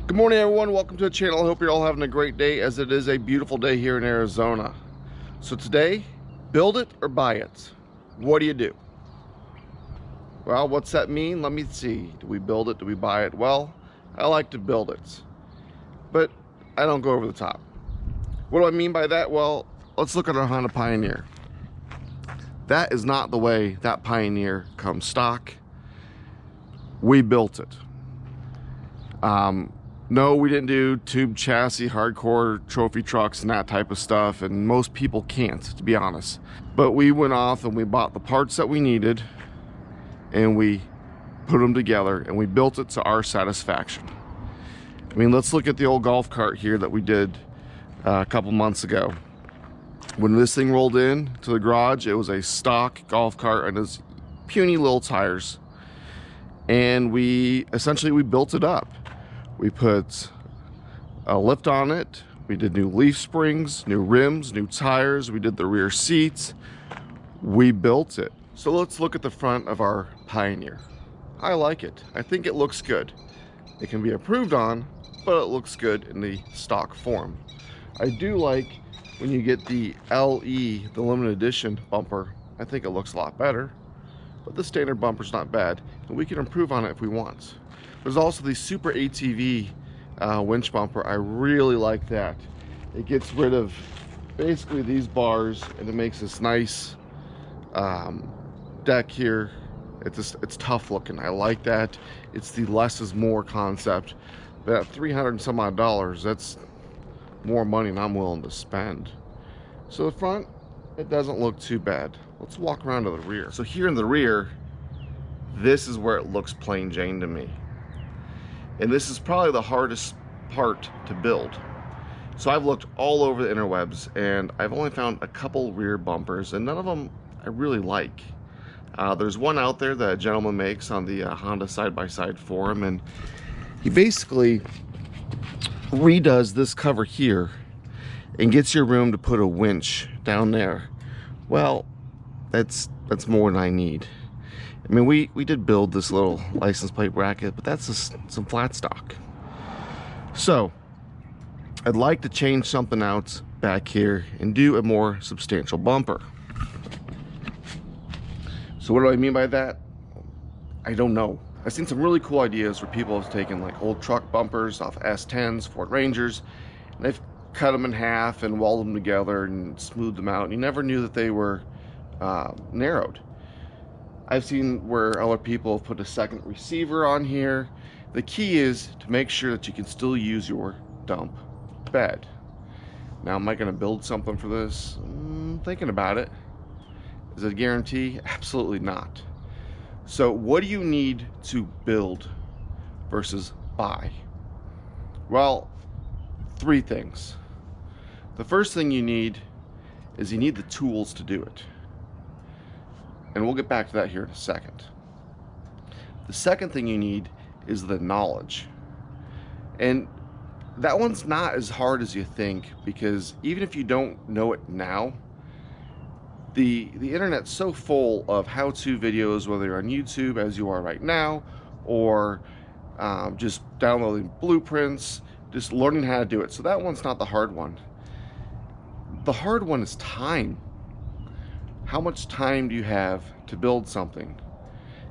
Good morning, everyone. Welcome to the channel. I hope you're all having a great day, as it is a beautiful day here in Arizona. So today, build it or buy it. What do you do? Well, what's that mean? Let me see. Do we build it? Do we buy it? Well, I like to build it, but I don't go over the top. What do I mean by that? Well, let's look at our Honda Pioneer. That is not the way that Pioneer comes stock. We built it. No, we didn't do tube chassis, hardcore trophy trucks and that type of stuff, and most people can't, to be honest. But we went off and we bought the parts that we needed and we put them together and we built it to our satisfaction. I mean, let's look at the old golf cart here that we did a couple months ago. When this thing rolled in to the garage, it was a stock golf cart and its puny little tires. And we built it up. We put a lift on it. We did new leaf springs, new rims, new tires. We did the rear seats. We built it. So let's look at the front of our Pioneer. I like it. I think it looks good. It can be improved on, but it looks good in the stock form. I do like when you get the LE, the limited edition bumper. I think it looks a lot better, but the standard bumper's not bad, and we can improve on it if we want. There's also the Super ATV winch bumper. I really like that. It gets rid of basically these bars and it makes this nice deck here. It's tough looking. I like that. It's the less is more concept. But at $300 and some odd, that's more money than I'm willing to spend. So the front, it doesn't look too bad. Let's walk around to the rear. So here in the rear, this is where it looks plain Jane to me. And this is probably the hardest part to build. So I've looked all over the interwebs and I've only found a couple rear bumpers, and none of them I really like. There's one out there that a gentleman makes on the Honda side-by-side forum, and he basically redoes this cover here and gets your room to put a winch down there. Well, that's more than I need. I mean, we did build this little license plate bracket, but that's just some flat stock. So I'd like to change something out back here and do a more substantial bumper. So what do I mean by that? I don't know. I've seen some really cool ideas where people have taken like old truck bumpers off S10s, Ford Rangers, and they've cut them in half and welded them together and smoothed them out, and you never knew that they were narrowed. I've seen where other people have put a second receiver on here. The key is to make sure that you can still use your dump bed. Now, am I going to build something for this? Thinking about it. Is it a guarantee? Absolutely not. So what do you need to build versus buy? Well, three things. The first thing you need is you need the tools to do it. And we'll get back to that here in a second. The second thing you need is the knowledge. And that one's not as hard as you think, because even if you don't know it now, the internet's so full of how-to videos, whether you're on YouTube as you are right now, or just downloading blueprints, just learning how to do it. So that one's not the hard one. The hard one is time. How much time do you have to build something?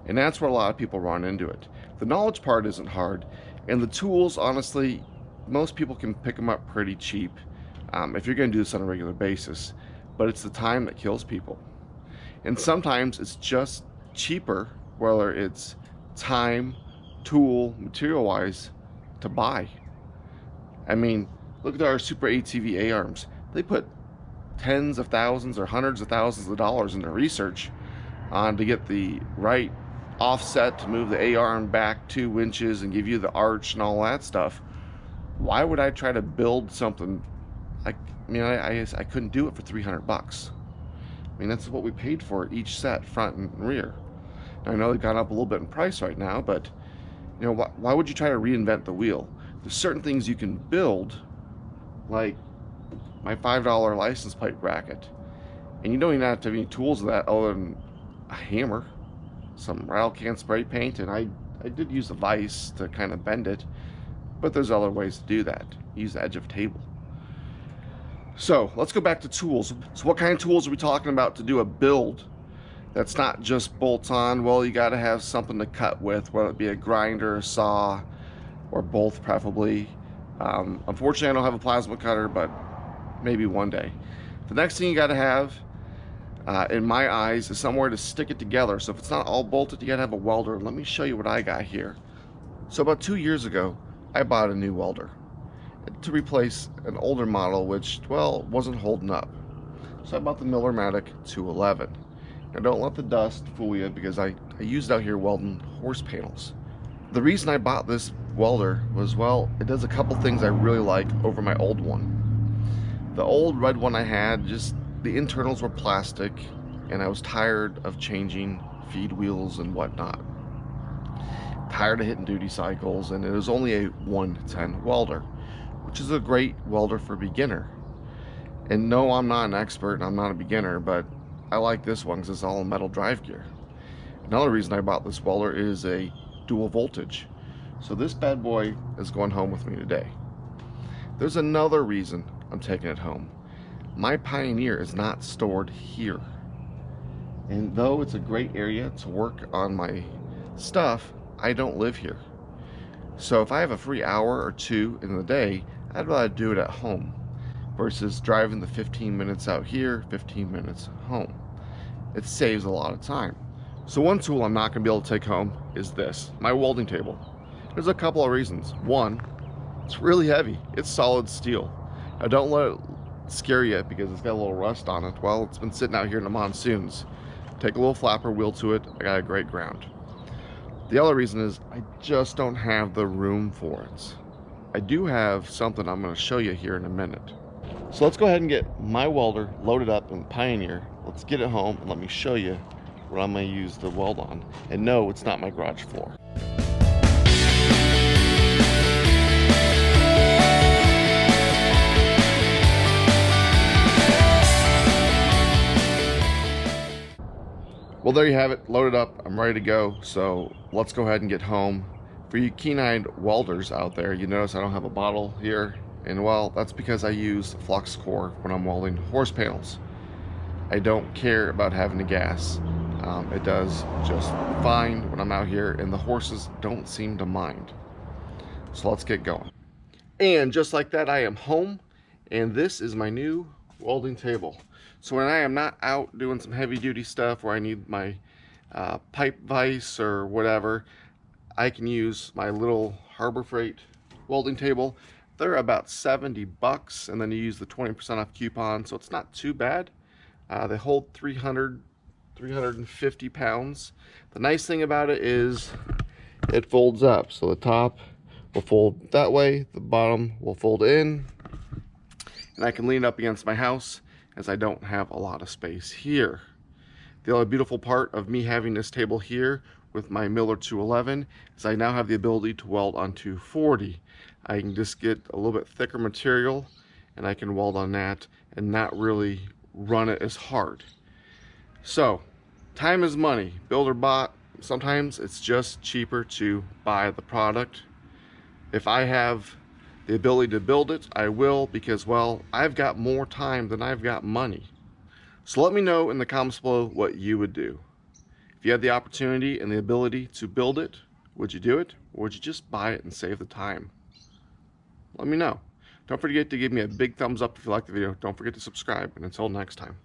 And that's where a lot of people run into it. The knowledge part isn't hard, and the tools, honestly, most people can pick them up pretty cheap if you're going to do this on a regular basis. But it's the time that kills people. And sometimes it's just cheaper, whether it's time, tool, material-wise, to buy. I mean, look at our Super ATV A-arms. They put tens of thousands or hundreds of thousands of dollars into research to get the right offset to move the A-arm back 2 inches and give you the arch and all that stuff. Why would I try to build something? I couldn't do it for $300. I mean, that's what we paid for each set, front and rear. Now, I know they've gone up a little bit in price right now, but you know, why would you try to reinvent the wheel? There's certain things you can build, like my $5 license plate bracket, and you don't even have to have any tools of that other than a hammer, some rattle can spray paint, and I did use a vise to kind of bend it, but there's other ways to do that. Use the edge of a table. So let's go back to tools. So what kind of tools are we talking about to do a build that's not just bolts on? Well, you got to have something to cut with, whether it be a grinder, a saw, or both preferably. Unfortunately, I don't have a plasma cutter, but maybe one day. The next thing you got to have, in my eyes, is somewhere to stick it together. So if it's not all bolted, you got to have a welder. Let me show you what I got here. So about 2 years ago, I bought a new welder to replace an older model which, well, wasn't holding up. So I bought the Millermatic 211. Now don't let the dust fool you, because I used it out here welding horse panels. The reason I bought this welder was, well, it does a couple things I really like over my old one. The old red one I had, just the internals were plastic, and I was tired of changing feed wheels and whatnot. Tired of hitting duty cycles, and it was only a 110 welder, which is a great welder for beginner. And no, I'm not an expert and I'm not a beginner, but I like this one because it's all metal drive gear. Another reason I bought this welder is a dual voltage. So this bad boy is going home with me today. There's another reason I'm taking it home. My Pioneer is not stored here. And though it's a great area to work on my stuff, I don't live here. So if I have a free hour or two in the day, I'd rather do it at home versus driving the 15 minutes out here, 15 minutes home. It saves a lot of time. So one tool I'm not going to be able to take home is this, my welding table. There's a couple of reasons. One, it's really heavy. It's solid steel. Now don't let it scare you because it's got a little rust on it. Well, it's been sitting out here in the monsoons. Take a little flapper wheel to it. I got a great ground. The other reason is I just don't have the room for it. I do have something I'm going to show you here in a minute. So let's go ahead and get my welder loaded up in Pioneer. Let's get it home and let me show you what I'm going to use to weld on. And no, it's not my garage floor. Well, there you have it, loaded up. I'm ready to go. So let's go ahead and get home. For you keen-eyed welders out there, you notice I don't have a bottle here. And well, that's because I use flux core when I'm welding horse panels. I don't care about having the gas. It does just fine when I'm out here, and the horses don't seem to mind. So let's get going. And just like that, I am home, and this is my new welding table. So when I am not out doing some heavy duty stuff where I need my pipe vise or whatever, I can use my little Harbor Freight welding table. They're about 70 bucks, and then you use the 20% off coupon, so it's not too bad. They hold 350 pounds. The nice thing about it is it folds up. So the top will fold that way, the bottom will fold in, and I can lean up against my house as I don't have a lot of space here. The other beautiful part of me having this table here with my Miller 211 is I now have the ability to weld on 240. I can just get a little bit thicker material and I can weld on that and not really run it as hard. So time is money. Builder bought. Sometimes it's just cheaper to buy the product. If I have the ability to build it, I will, because, well, I've got more time than I've got money. So let me know in the comments below what you would do. If you had the opportunity and the ability to build it, would you do it? Or would you just buy it and save the time? Let me know. Don't forget to give me a big thumbs up if you like the video. Don't forget to subscribe, and until next time.